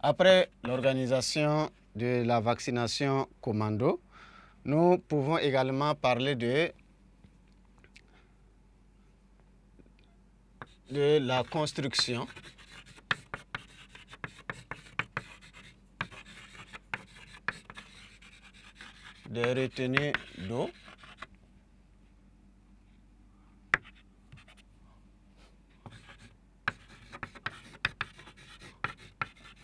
Après l'organisation de la vaccination commando, nous pouvons également parler de la construction des retenues d'eau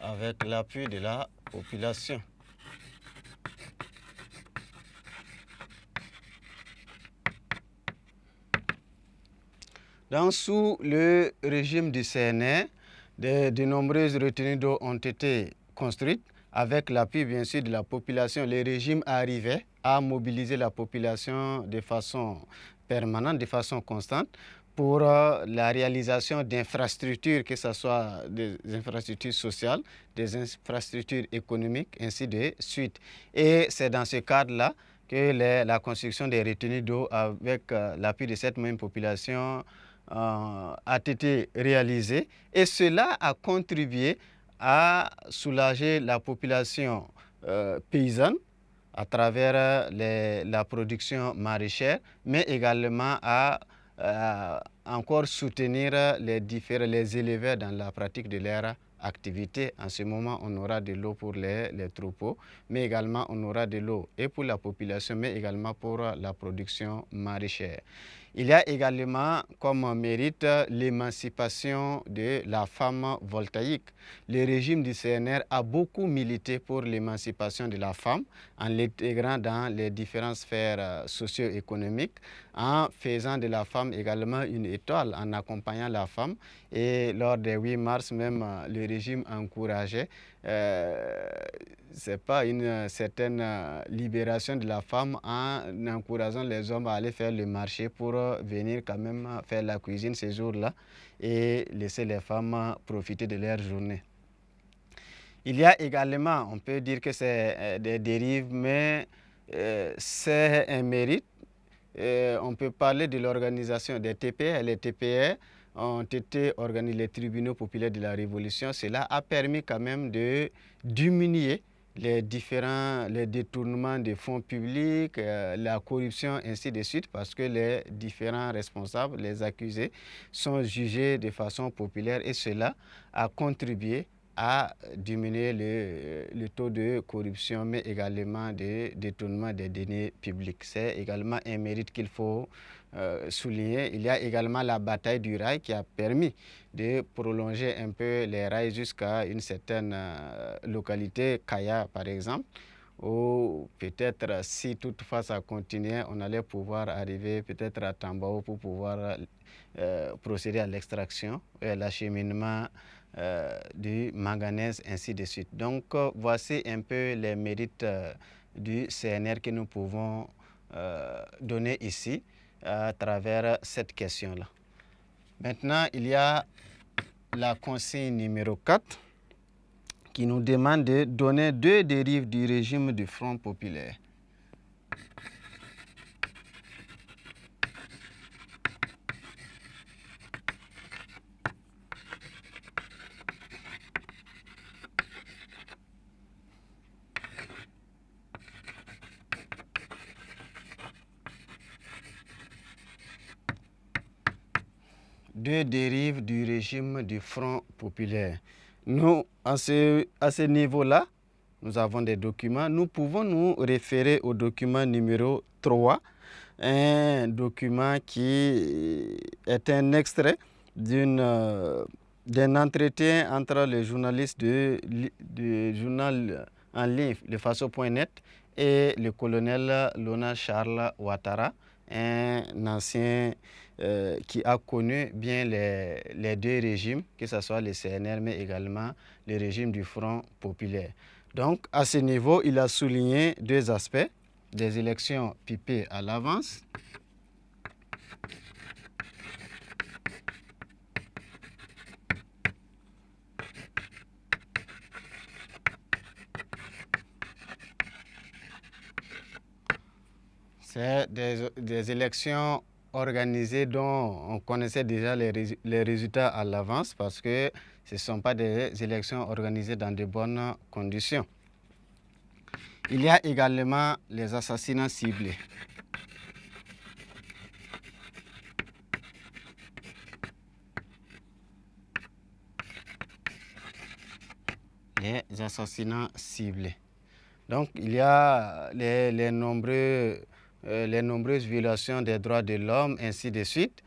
avec l'appui de la population. Donc, sous le régime du CNR, de nombreuses retenues d'eau ont été construites avec l'appui bien sûr de la population. Le régime arrivait à mobiliser la population de façon permanente, de façon constante pour la réalisation d'infrastructures, que ce soit des infrastructures sociales, des infrastructures économiques, ainsi de suite. Et c'est dans ce cadre-là que la construction des retenues d'eau avec l'appui de cette même population a été réalisé et cela a contribué à soulager la population paysanne à travers la production maraîchère, mais également à encore soutenir les éleveurs dans la pratique de leur activité. En ce moment, on aura de l'eau pour les troupeaux, mais également on aura de l'eau et pour la population, mais également pour la production maraîchère. Il y a également comme mérite l'émancipation de la femme voltaïque. Le régime du CNR a beaucoup milité pour l'émancipation de la femme en l'intégrant dans les différentes sphères socio-économiques, en faisant de la femme également une étoile, en accompagnant la femme. Et lors des 8 mars, même le régime encourageait c'est pas une certaine libération de la femme en encourageant les hommes à aller faire le marché pour venir quand même faire la cuisine ces jours-là et laisser les femmes profiter de leur journée. Il y a également, on peut dire que c'est des dérives, mais c'est un mérite. On peut parler de l'organisation des TPR. Les TPR ont été organisés, les tribunaux populaires de la Révolution. Cela a permis quand même de diminuer les détournements de fonds publics, la corruption, ainsi de suite, parce que les différents responsables, les accusés, sont jugés de façon populaire et cela a contribué à diminuer le taux de corruption, mais également de détournement des deniers publics. C'est également un mérite qu'il faut souligner. Il y a également la bataille du rail qui a permis de prolonger un peu les rails jusqu'à une certaine localité, Kaya par exemple, ou peut-être si toutefois ça continuait, on allait pouvoir arriver peut-être à Tambao pour pouvoir procéder à l'extraction et à l'acheminement du manganèse, ainsi de suite. Donc, voici un peu les mérites du CNR que nous pouvons donner ici à travers cette question-là. Maintenant, il y a la consigne numéro 4 qui nous demande de donner 2 dérives du régime du Front populaire. Deux dérives du régime du Front populaire. Nous, à ce niveau-là, nous avons des documents. Nous pouvons nous référer au document numéro 3, un document qui est un extrait d'un entretien entre le journaliste du journal en ligne, le Faso.net, et le colonel Lona Charles Ouattara, un ancien qui a connu bien les 2 régimes, que ce soit le CNR, mais également le régime du Front populaire. Donc, à ce niveau, il a souligné 2 aspects, des élections pipées à l'avance, c'est des élections organisées dont on connaissait déjà les résultats à l'avance parce que ce ne sont pas des élections organisées dans de bonnes conditions. Il y a également les assassinats ciblés. Les assassinats ciblés. Donc, il y a les nombreuses violations des droits de l'homme, ainsi de suite.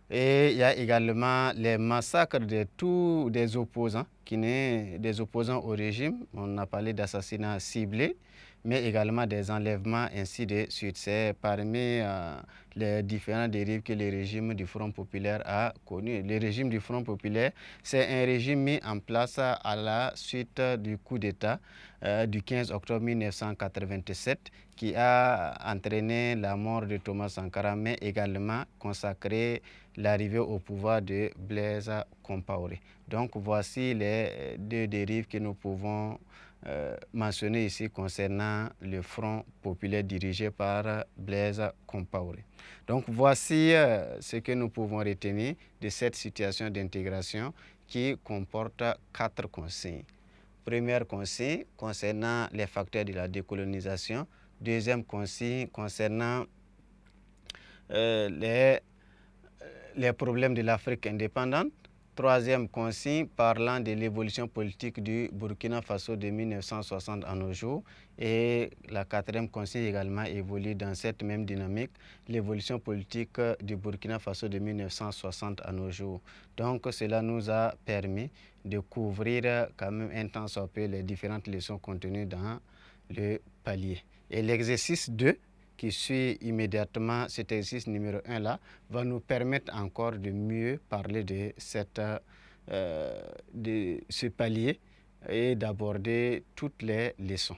Et il y a également les massacres de tous des opposants, des opposants au régime. On a parlé d'assassinats ciblés, mais également des enlèvements, ainsi de suite. C'est parmi les différentes dérives que le régime du Front populaire a connu. Le régime du Front populaire, c'est un régime mis en place à la suite du coup d'État du 15 octobre 1987 qui a entraîné la mort de Thomas Sankara, mais également consacré l'arrivée au pouvoir de Blaise Compaoré. Donc voici les deux dérives que nous pouvons mentionner ici concernant le Front populaire dirigé par Blaise Compaoré. Donc voici ce que nous pouvons retenir de cette situation d'intégration qui comporte 4 consignes. Première consigne concernant les facteurs de la décolonisation. Deuxième consigne concernant les problèmes de l'Afrique indépendante. Troisième consigne parlant de l'évolution politique du Burkina Faso de 1960 à nos jours. Et la quatrième consigne également évolue dans cette même dynamique, l'évolution politique du Burkina Faso de 1960 à nos jours. Donc cela nous a permis de couvrir quand même un temps soit peu les différentes leçons contenues dans le palier. Et l'exercice 2, qui suit immédiatement cet exercice numéro 1 là, va nous permettre encore de mieux parler de ce palier et d'aborder toutes les leçons.